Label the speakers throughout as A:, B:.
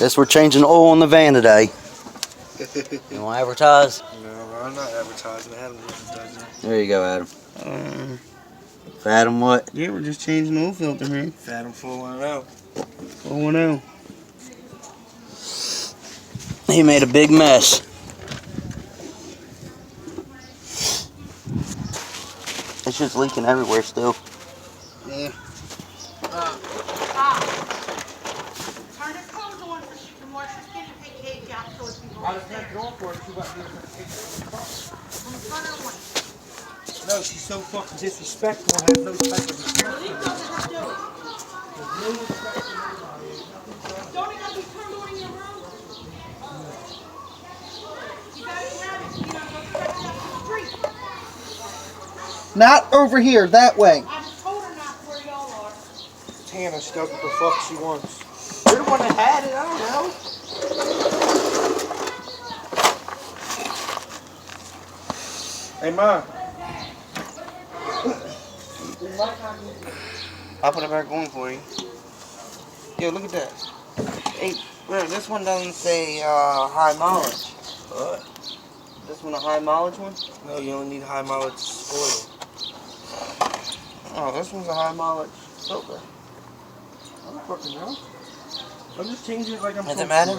A: Guess we're changing oil on the van today. You want to advertise?
B: No, I'm not advertising. Adam advertising.
A: There you go, Adam. Adam what?
B: Yeah, we're just changing the oil filter here. Adam 410. 410.
A: He made a big mess. It's just leaking everywhere still.
B: Yeah.
C: Turn the clothes on so she can wash her skin and take cage out so it can go
B: I was not going for it. She got me
C: from the front or one.
B: No, she's so fucking disrespectful. Has no type of respect.
C: Leave those and do it. Don't it have to be turned on in your room? You guys have it. You know, go stretch it up the street.
B: Not over here, that way.
C: I just told her not where y'all are.
B: Tana, she does what the fuck she wants. You're the one that had it, I don't know. Hey, Ma. I'll put it back on for you. Yo, look at that. Hey, bro, this one doesn't say high mileage. What? This one a high mileage one? No, you only need high mileage oil. Oh, this one's a high mileage filter. I don't fucking know. I'm just changing it like I'm
A: Does it matter?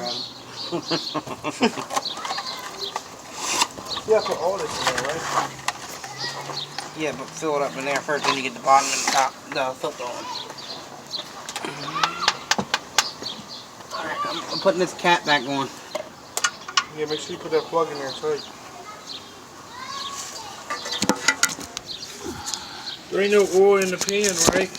B: Yeah, put all this in there, right? Yeah, but fill it up in there first, then you get the bottom and the top, the filter on. Alright, I'm putting this cap back on. Yeah, make sure you put that plug in there tight. There ain't no oil in the pan, right?